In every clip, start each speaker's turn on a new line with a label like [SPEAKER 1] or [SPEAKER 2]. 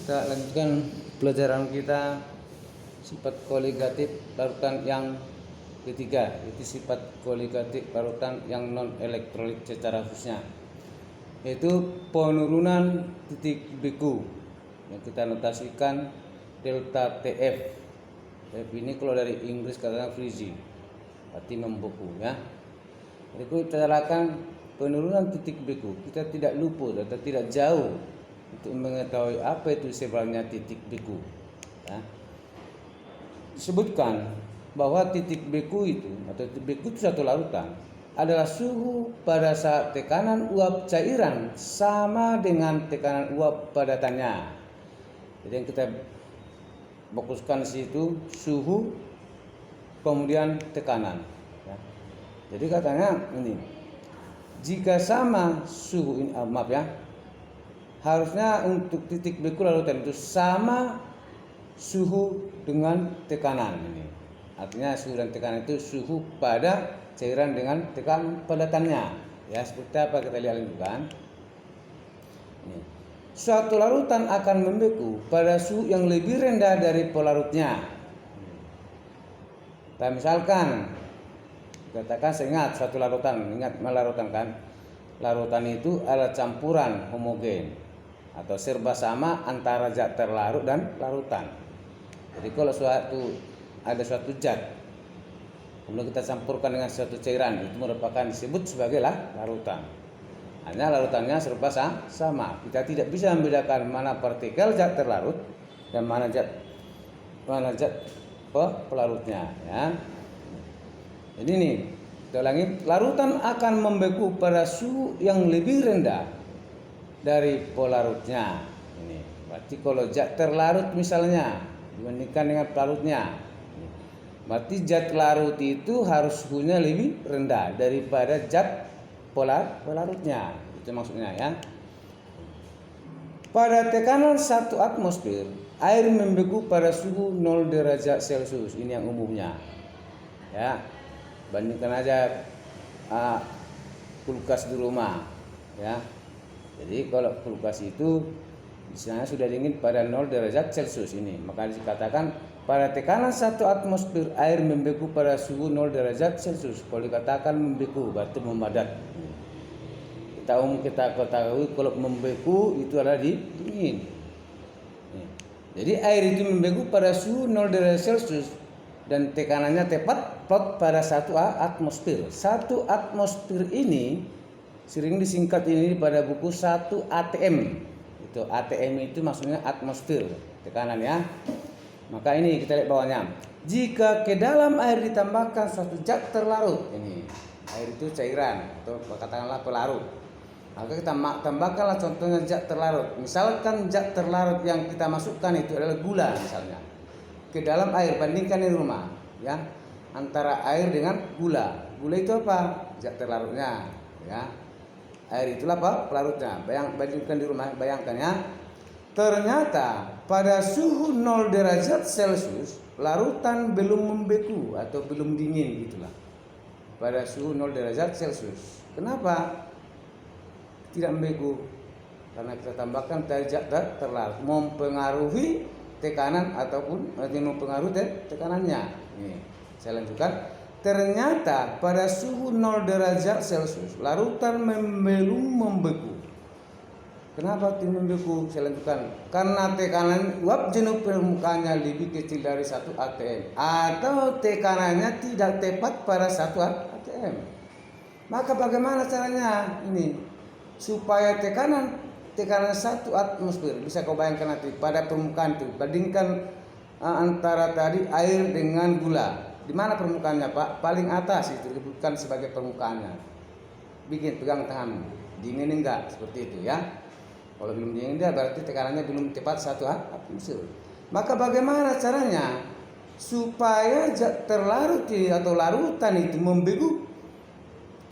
[SPEAKER 1] Kita lanjutkan pelajaran kita sifat koligatif larutan yang ketiga, yaitu sifat koligatif larutan yang non elektrolit secara khususnya, yaitu penurunan titik beku yang kita notasikan delta TF. TF ini kalau dari Inggris katanya freezing, berarti membeku ya. Jadi kita lakukan penurunan titik beku, kita tidak luput atau tidak jauh untuk mengetahui apa itu sebenarnya titik beku ya. Disebutkan bahwa titik beku itu atau titik beku itu satu larutan adalah suhu pada saat tekanan uap cairan sama dengan tekanan uap padatannya. Jadi yang kita fokuskan di situ suhu kemudian tekanan ya. Jadi katanya ini, jika sama suhu ini maaf ya, harusnya untuk titik beku larutan itu sama suhu dengan tekanan ini. Artinya suhu dan tekanan itu suhu pada cairan dengan tekanan padatannya. Ya, seperti apa kita lihat kan? Ini. Suatu larutan akan membeku pada suhu yang lebih rendah dari pelarutnya. Nah, misalkan katakan saya ingat suatu larutan, ingat larutan kan? Larutan itu adalah campuran homogen atau serba sama antara zat terlarut dan larutan. Jadi kalau ada suatu zat kemudian kita campurkan dengan suatu cairan, itu merupakan disebut sebagai larutan. Hanya larutannya serba sama. Kita tidak bisa membedakan mana partikel zat terlarut dan mana zat pelarutnya ya. Jadi nih, kita ulangi, larutan akan membeku pada suhu yang lebih rendah dari pelarutnya. Ini berarti kalau zat terlarut misalnya dibandingkan dengan pelarutnya, berarti zat larut itu harus suhunya lebih rendah daripada zat pelarutnya. Itu maksudnya ya. Pada tekanan 1 atmosfer, air membeku pada suhu 0 derajat Celcius. Ini yang umumnya. Ya. Bandingkan aja kulkas di rumah, ya. Jadi kalau kulkas itu misalnya sudah dingin pada 0 derajat Celcius ini, maka dikatakan pada tekanan 1 atmosfer air membeku pada suhu 0 derajat Celcius. Kalau dikatakan membeku berarti memadat. Kita ketahui kalau membeku itu adalah dingin. Jadi air itu membeku pada suhu 0 derajat Celcius dan tekanannya tepat pada 1 atmosfer. 1 atmosfer ini sering disingkat ini pada buku 1 ATM. Itu ATM itu maksudnya atmosfer, tekanan ya. Maka ini kita lihat bawahnya. Jika ke dalam air ditambahkan suatu zat terlarut, ini air itu cairan atau katakanlah pelarut, maka kita tambahkanlah contohnya zat terlarut. Misalkan zat terlarut yang kita masukkan itu adalah gula misalnya ke dalam air, bandingkan di rumah ya, antara air dengan gula. Gula itu apa? Zat terlarutnya ya. Air itulah apa? Pelarutnya. Bandingkan di rumah, bayangkan ya. Ternyata pada suhu 0 derajat Celcius larutan belum membeku atau belum dingin gitulah. Pada suhu 0 derajat Celcius. Kenapa tidak membeku? Karena kita tambahkan zat terlarut, mempengaruhi tekanan ataupun mempengaruhi tekanannya. Nih, saya lanjutkan. Ternyata pada suhu 0 derajat Celcius larutan belum membeku. Kenapa tidak membeku? Saya lanjutkan. Karena tekanan uap jenuh permukaannya lebih kecil dari 1 atm atau tekanannya tidak tepat pada 1 atm. Maka bagaimana caranya ini supaya tekanan 1 atmosfer, bisa kau bayangkan nanti pada permukaan itu, bandingkan antara tadi air dengan gula. Di mana permukaannya Pak? Paling atas itu disebutkan sebagai permukaannya. Bikin pegang tanganmu. Dingin enggak? Seperti itu ya. Kalau belum dingin dia berarti tekanannya belum tepat 1 atmosfer. Maka bagaimana caranya supaya zat terlarut atau larutan itu membeku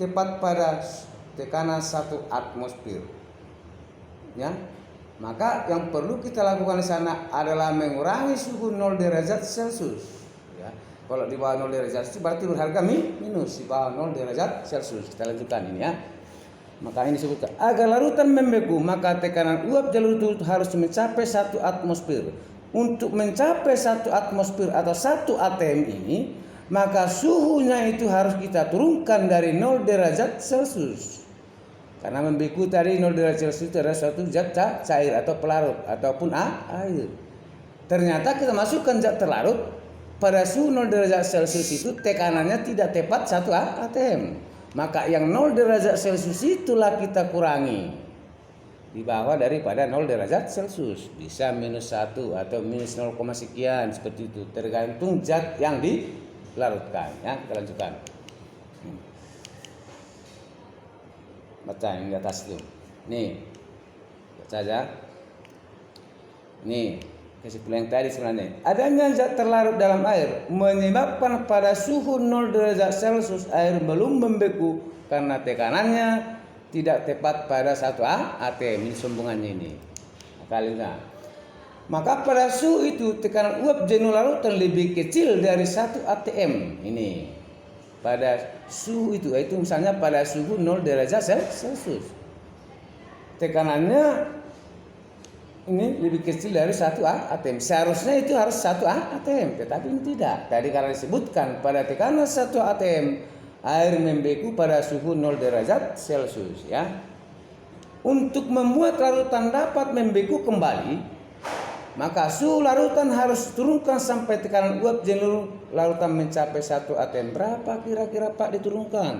[SPEAKER 1] tepat pada tekanan 1 atmosfer? Ya. Maka yang perlu kita lakukan di sana adalah mengurangi suhu 0 derajat Celcius. Ya. Kalau di bawah 0 derajat Celcius berarti harga minus, di bawah 0 derajat Celcius. Kita lanjutkan ini ya. Maka ini disebutkan agar larutan membeku, maka tekanan uap jalur itu harus mencapai 1 atmosfer. Untuk mencapai 1 atmosfer atau 1 atm ini, maka suhunya itu harus kita turunkan dari 0 derajat Celcius. Karena membeku tadi 0 derajat Celcius itu adalah suatu zat cair atau pelarut ataupun air. Ternyata kita masukkan zat terlarut pada suhu 0 derajat Celcius itu tekanannya tidak tepat 1 atm. Maka yang 0 derajat Celcius itulah kita kurangi di bawah daripada 0 derajat Celcius. Bisa -1 atau minus 0, sekian seperti itu. Tergantung zat yang dilarutkan. Ya, kita lanjutkan. Baca yang di atas itu. Nih, baca aja. Nih. Kesimpulan yang tadi sebenarnya, adanya zat terlarut dalam air menyebabkan pada suhu 0 derajat Celcius air belum membeku karena tekanannya tidak tepat pada 1 atm. Ini sambungannya ini. Maka pada suhu itu tekanan uap jenuh larutan lebih kecil dari 1 atm. Ini pada suhu itu misalnya pada suhu 0 derajat Celcius. Tekanannya ini lebih kecil dari 1 atm. Seharusnya itu harus 1 atm, tetapi ini tidak. Tadi karena disebutkan pada tekanan 1 atm air membeku pada suhu 0 derajat Celcius, ya. Untuk membuat larutan dapat membeku kembali, maka suhu larutan harus turunkan sampai tekanan uap jenuh larutan mencapai 1 atm. Berapa kira-kira Pak diturunkan?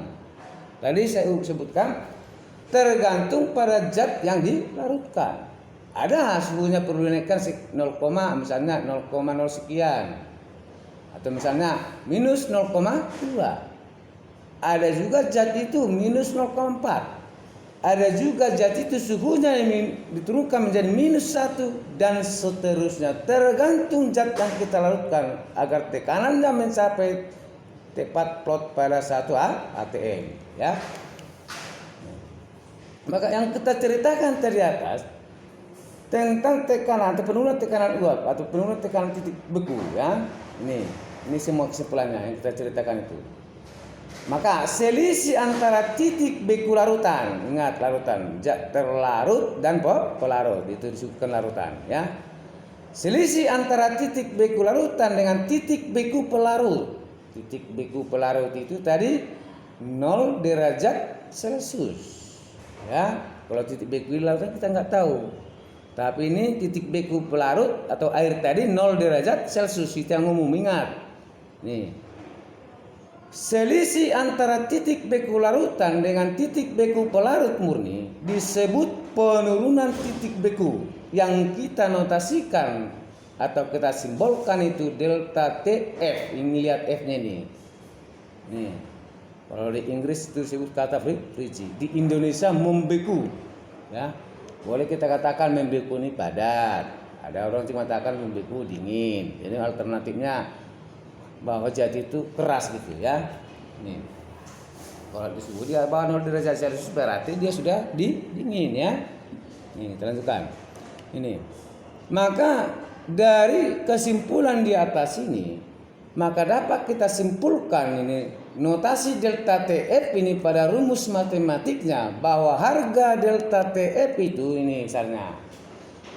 [SPEAKER 1] Tadi saya sebutkan tergantung pada zat yang dilarutkan. Ada suhunya perlu dinaikkan 0, misalnya 0,0 sekian. Atau misalnya minus 0,2. Ada juga zat itu minus 0,4. Ada juga zat itu suhunya yang diturunkan menjadi -1 dan seterusnya. Tergantung zat yang kita larutkan agar tekanannya mencapai tepat plot pada 1 atm, ya. Maka yang kita ceritakan tadi atas tentang tekanan atau penurunan tekanan uap atau penurunan tekanan titik beku, ya. Ini semua kesimpulannya yang kita ceritakan itu. Maka selisih antara titik beku larutan, ingat larutan, zat terlarut dan pelarut itu disebutkan larutan, ya. Selisih antara titik beku larutan dengan titik beku pelarut. Titik beku pelarut itu tadi 0 derajat Celcius, ya. Kalau titik beku larutan kita nggak tahu. Tapi ini titik beku pelarut atau air tadi 0 derajat Celcius, itu yang umum, ingat. Nih. Selisih antara titik beku larutan dengan titik beku pelarut murni disebut penurunan titik beku yang kita notasikan atau kita simbolkan itu delta TF. Ini lihat F-nya nih. Nih. Kalau di Inggris itu disebut kata frigid, di Indonesia membeku, ya. Boleh kita katakan membeku ini padat. Ada orang yang mengatakan membeku dingin. Jadi alternatifnya bahwa zat itu keras gitu, ya. Nih. Kalau disebut dia bawah 0 derajat Celcius berarti dia sudah dingin, ya. Nih, kita lanjutkan. Ini. Maka dari kesimpulan di atas ini, maka dapat kita simpulkan ini notasi delta TF ini pada rumus matematiknya bahwa harga delta TF itu ini misalnya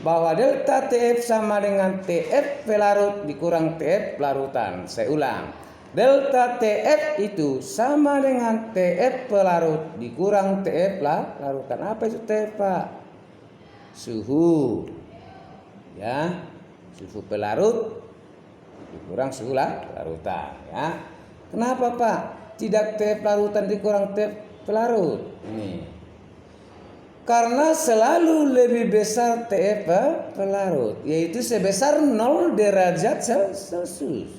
[SPEAKER 1] bahwa delta TF sama dengan TF pelarut dikurang TF pelarutan. Saya ulang, delta TF itu sama dengan TF pelarut dikurang TF larutan. Apa itu TF, Pak? Suhu, ya, suhu pelarut dikurang suhu larutan, ya. Kenapa, Pak? Tidak TF larutan dikurang TF pelarut? Ini. Karena selalu lebih besar TF pelarut, yaitu sebesar 0 derajat Celcius.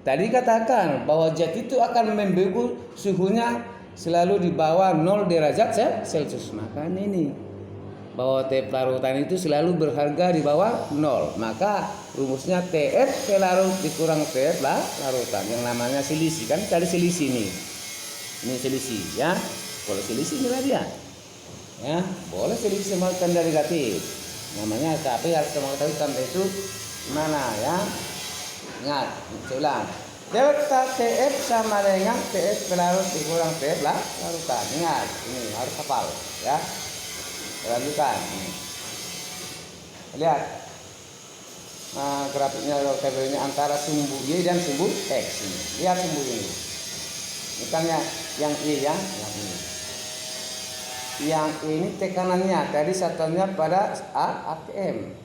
[SPEAKER 1] Tadi katakan bahwa zat itu akan membeku suhunya selalu di bawah 0 derajat Celcius. Maka ini bahwa TF larutan itu selalu berharga di bawah 0. Maka rumusnya TF pelarut dikurang TF larutan yang namanya selisih. Kan tadi selisih nih. Ini selisih, ya. Kalau selisih inilah dia. Ya, boleh selisih sama tanda negatif. Namanya, tapi harus mengetahui tanda itu mana, ya. Ingat, saya ulang. delta TF sama dengan TF pelarut dikurang TF larutan. Ingat, ini harus hafal ya. Lanjutkan. Lihat grafiknya atau tabelnya antara sumbu Y dan sumbu X ini. Lihat sumbu ini. Misalnya yang Y yang ini. Yang ini tekanannya tadi satunya pada ATM.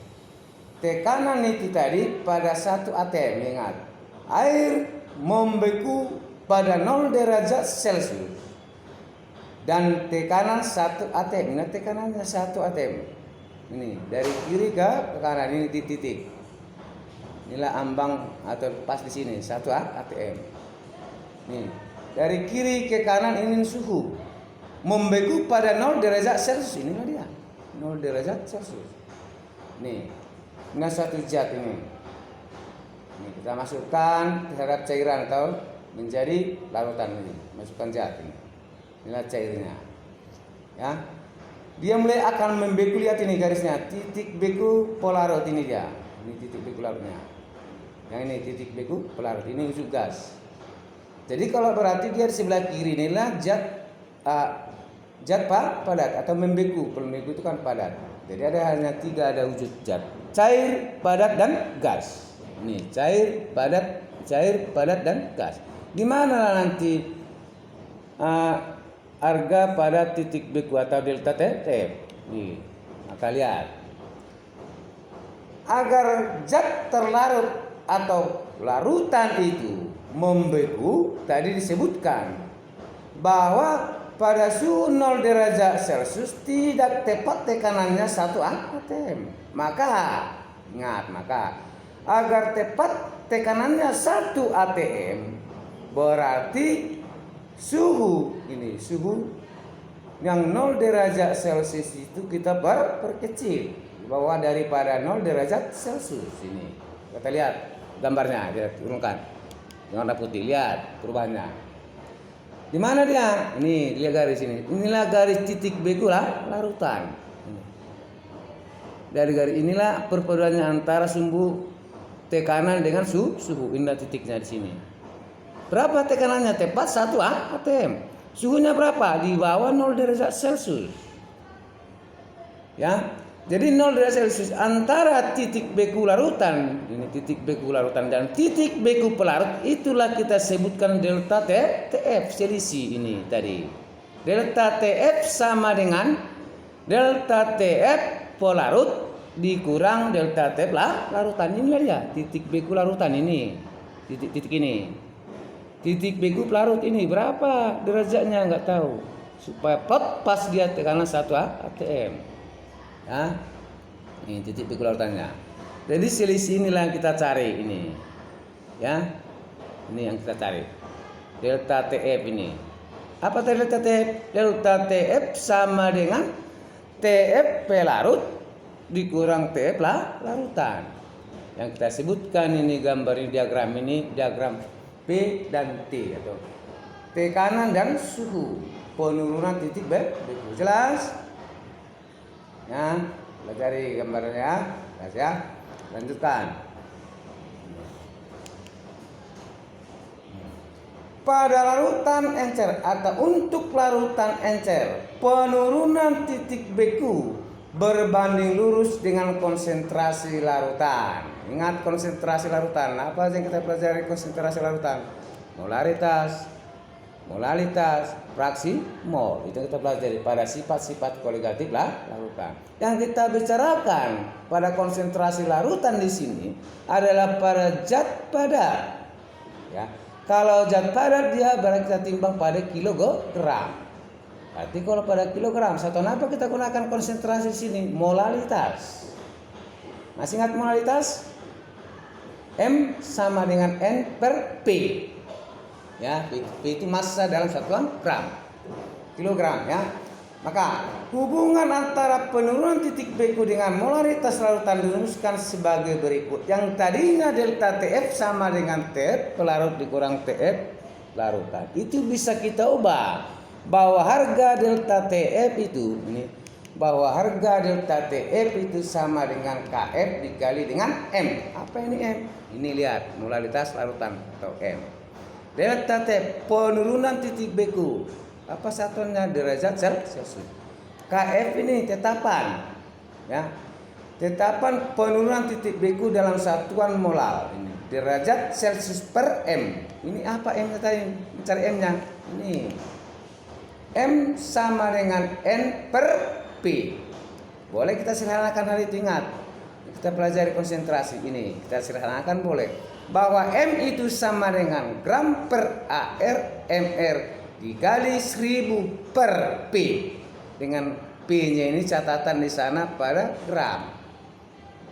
[SPEAKER 1] Tekanan itu tadi pada 1 ATM, ingat. Air membeku pada 0 derajat Celcius dan tekanan 1 atm. Nah, tekanannya 1 atm. Ini dari kiri ke kanan, ini di titik. Inilah ambang atau pas di sini 1 atm. Nih, dari kiri ke kanan ini suhu membeku pada 0 derajat Celcius. Inilah dia 0 derajat Celcius. Nih, ini satu zat ini. Ini kita masukkan terhadap cairan atau menjadi larutan ini. Masukkan zat ini. Inilah cairnya. Ya. Dia mulai akan membeku, lihat ini garisnya. Titik beku polarut ini dia. Ini titik beku larutnya. Yang ini titik beku polarut. Ini unsur gas. Jadi kalau berarti dia di sebelah kiri inilah zat padat atau membeku. Membeku itu kan padat. Jadi ada hanya 3 ada wujud zat. Cair, padat dan gas. Ini cair, padat dan gas. Di mana nanti harga pada titik beku atau delta TF? Nih, maka lihat. Agar zat terlarut atau larutan itu membeku, tadi disebutkan bahwa pada suhu 0 derajat Celcius tidak tepat tekanannya 1 atm. Maka ingat, agar tepat tekanannya 1 atm berarti suhu yang 0 derajat Celcius itu kita perkecil bahwa daripada 0 derajat Celcius ini. Kita lihat gambarnya, kita turunkan dengan warna putih, lihat perubahannya. Di mana dia? Ini lihat garis ini. Inilah garis titik beku larutan. Dari garis inilah perpaduannya antara sumbu tekanan dengan suhu. Inilah titiknya di sini. Berapa tekanannya? Tepat 1 atm. Suhunya berapa? Di bawah 0 derajat Celcius. Ya. Jadi 0 derajat Celcius antara titik beku larutan, ini titik beku larutan dan titik beku pelarut, itulah kita sebutkan delta TF selisih ini tadi. Delta TF sama dengan delta TF pelarut dikurang delta TF larutan. Inilah dia titik beku larutan ini. Titik ini. Titik beku pelarut ini berapa derajatnya enggak tahu. Supaya pas dia tekanan 1 atm. Ya, ini titik beku larutannya. Jadi selisih inilah yang kita cari ini. Ya, ini yang kita cari. Delta TF ini. Apa delta TF? Delta TF sama dengan TF pelarut dikurang TF larutan. Yang kita sebutkan ini gambar ini diagram P dan T atau tekanan dan suhu penurunan titik beku. Jelas? Ya, pelajari gambarnya, ya. Lanjutkan. Pada larutan encer atau untuk larutan encer, penurunan titik beku berbanding lurus dengan konsentrasi larutan. Ingat konsentrasi larutan. Apa yang kita pelajari konsentrasi larutan? Molalitas, fraksi mol. Itu kita pelajari pada sifat-sifat koligatif larutan. Yang kita bicarakan pada konsentrasi larutan di sini adalah pada zat padat. Ya. Kalau zat padat dia berarti kita timbang pada kilogram. Berarti kalau pada kilogram, satuan apa kita gunakan konsentrasi di sini? Molalitas. Masih ingat molalitas? M sama dengan N per P. Ya, P itu massa dalam satuan gram, kilogram ya. Maka hubungan antara penurunan titik beku dengan molaritas larutan dirumuskan sebagai berikut. Yang tadinya delta TF sama dengan TF pelarut dikurang TF larutan. Itu bisa kita ubah bahwa harga delta TF itu bahwa harga delta TF itu sama dengan KF dikali dengan M. Apa ini M? Ini lihat molaritas larutan atau M. Delta T penurunan titik beku. Apa satuannya? Derajat Celcius. KF ini tetapan, ya. Tetapan penurunan titik beku dalam satuan molar. Ini derajat Celcius per M. Ini apa M-nya tadi? Mencari M-nya. Ini M sama dengan N per P. Boleh kita sederhanakan hal itu, ingat. Kita pelajari konsentrasi ini. Kita sederhanakan boleh. Bahwa M itu sama dengan gram per AR MR dikali 1000 per P. Dengan P-nya ini catatan di sana pada gram.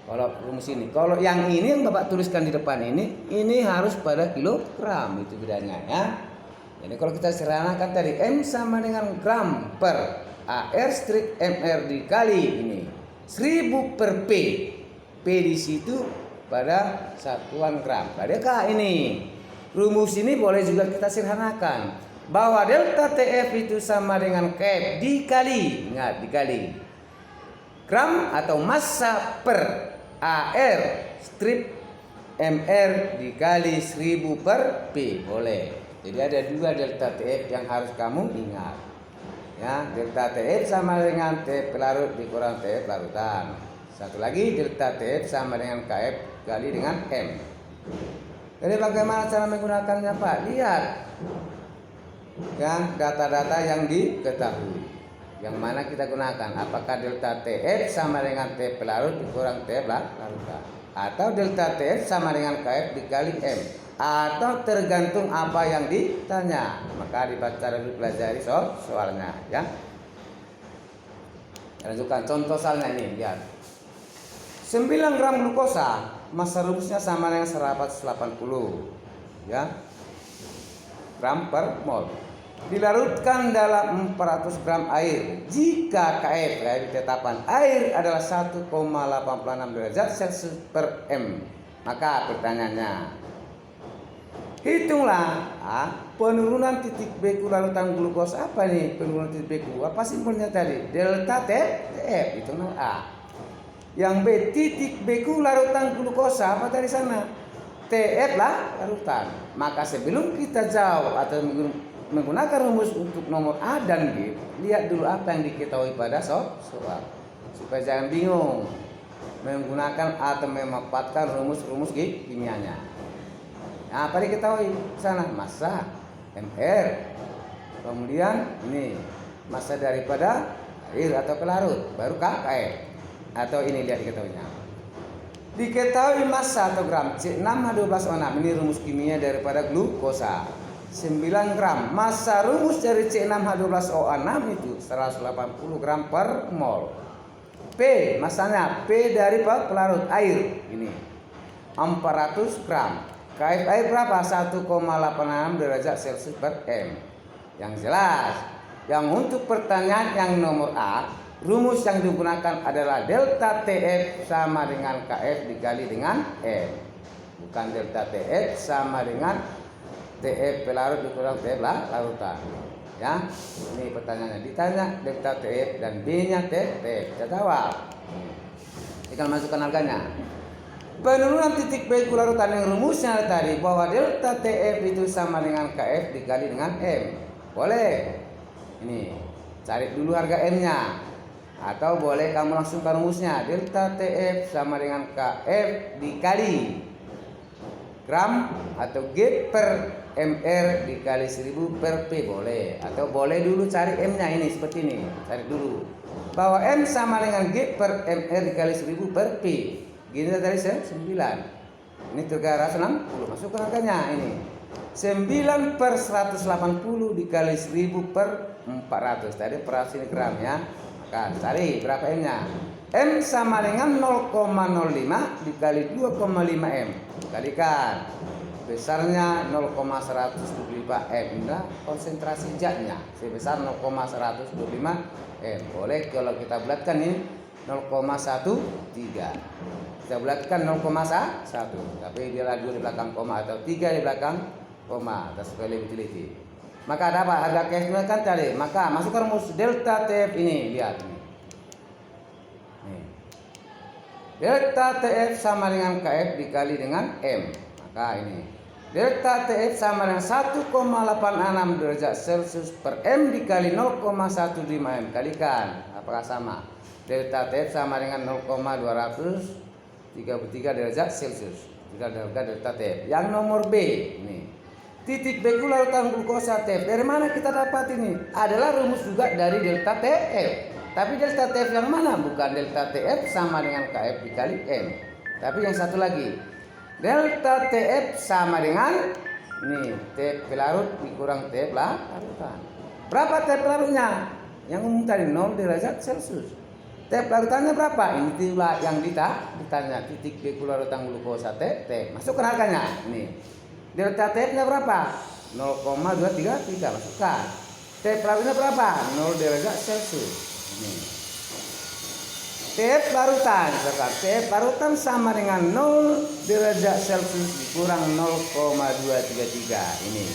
[SPEAKER 1] Kalau rumus ini, kalau yang ini yang Bapak tuliskan di depan ini harus pada kilogram, itu bedanya ya. Jadi kalau kita sederhanakan tadi M sama dengan gram per AR strip MR dikali ini 1000 per P. P di situ pada satuan gram. Adakah ini? Rumus ini boleh juga kita sederhanakan bahwa delta TF itu sama dengan KF dikali, ingat dikali gram atau massa per AR strip MR dikali 1000 per P. Boleh. Jadi ada dua delta TF yang harus kamu ingat. Ya, delta TF sama dengan T pelarut dikurang T pelarutan. Satu lagi delta TF sama dengan KF kali dengan M. Jadi bagaimana cara menggunakannya, Pak? Lihat. Ya, data-data yang diketahui. Yang mana kita gunakan? Apakah delta TF sama dengan T pelarut dikurang T pelarutan, atau delta TF sama dengan KF dikali M, atau tergantung apa yang ditanya. Maka dibaca dulu, pelajari soalnya ya. Lanjutkan contoh soalnya ini, lihat. 9 gram glukosa, massa rumusnya sama dengan 180 ya gram per mol. Dilarutkan dalam 400 gram air. Jika KF dari tetapan air adalah 1,86 derajat Celcius per M, maka pertanyaannya, hitunglah penurunan titik beku larutan glukosa. Apa nih penurunan titik beku? Apa simbolnya tadi? Delta TF, itu A. Yang B, titik beku larutan glukosa. Apa tadi sana? TF lah larutan. Maka sebelum kita jawab atau menggunakan rumus untuk nomor A dan B, lihat dulu apa yang diketahui pada soal, supaya jangan bingung menggunakan atau memanfaatkan rumus-rumus kimianya. Nah, apa diketahui sana? Massa MR, kemudian ini massa daripada air atau pelarut, baru KF. Atau ini lihat diketahuinya. Diketahui massa atau gram C6H12O6, ini rumus kimia daripada glukosa. 9 gram. Massa rumus dari C6H12O6 itu 180 gram per mol. P, massanya P dari pelarut air ini 400 gram. KF air berapa? 1,86 derajat Celcius per M. Yang jelas, yang untuk pertanyaan yang nomor A, rumus yang digunakan adalah delta TF sama dengan KF dikali dengan M. Bukan delta TF sama dengan TF pelarut dikurang TF larutan. Ya, ini pertanyaannya. Ditanya delta TF dan B-nya TF. Kita jawab. Tinggal masukkan harganya. Penurunan titik beku larutan yang rumusnya tadi bahwa delta TF itu sama dengan KF dikali dengan M. Boleh. Ini cari dulu harga M-nya. Atau boleh kamu langsung ke rumusnya. Delta TF sama dengan KF dikali gram atau G per MR dikali 1000 per P, boleh. Atau boleh dulu cari M-nya ini seperti ini. Cari dulu bahwa M sama dengan G per MR dikali 1000 per P. Gini tadi 9. Ini 360. Masukkan harganya ini. 9 per 180 dikali 1000 per 400. Tadi per sini gram ya. Maka cari berapa M-nya. M sama dengan 0,05 dikali 2,5 M. Kalikan. Besarnya 0,125 M. Nah, konsentrasi zatnya sebesar 0,125 M. Boleh kalau kita bulatkan ini 0,13. Kita bulatkan 0,1. Tapi dia ada 2 di belakang koma atau 3 di belakang koma atas sekali lebih teliti. Maka ada apa? Harga KF kan tadi. Maka masukkan rumus delta TF ini. Lihat nih. Delta TF sama dengan KF dikali dengan M. Maka ini delta TF sama dengan 1,86 derajat Celcius per M dikali 0,15 M. Kalikan, apakah sama? Delta TF sama dengan 0,233 derajat Celcius. Kita dapatkan delta TF. Yang nomor B, ini titik beku larutan glukosa TF. Dari mana kita dapat ini? Adalah rumus juga dari delta TF. Tapi delta TF yang mana? Bukan delta TF sama dengan KF dikali M. Tapi yang satu lagi, delta TF sama dengan nih TF pelarut dikurang TF larutan. Berapa TF pelarutnya? Yang umum tadi 0 derajat Celcius. TF larutannya berapa? Ini itulah yang ditanya. Titik beku larutan glukosa TF. Masukkan harganya. Nih. Delta TF-nya berapa? 0,233. Masukkan. TF larutnya berapa? 0 derajat Celcius. Nih. TF larutan, TF larutan sama dengan 0 derajat Celcius dikurang 0,233. Ini.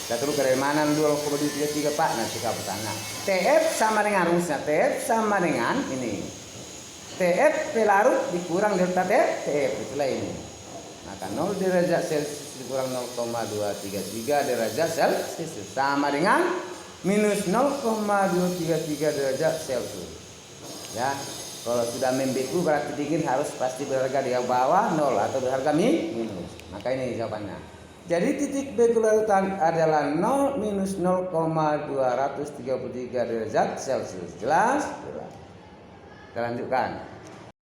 [SPEAKER 1] Kita tahu dari mana 0,233 Pak? Nanti kita bertanya. TF sama dengan rumusnya. TF sama dengan ini. TF pelarut dikurang delta TF. Itulah ini. Maka 0 derajat Celcius dikurang 0,233 derajat Celcius sama dengan minus 0,233 derajat Celcius. Ya. Kalau sudah membeku berarti dingin harus pasti berharga di bawah 0 atau berharga minus. Maka ini jawabannya. Jadi titik beku larutan adalah 0 minus 0,233 derajat Celcius. Jelas? Jelas. Kita lanjutkan.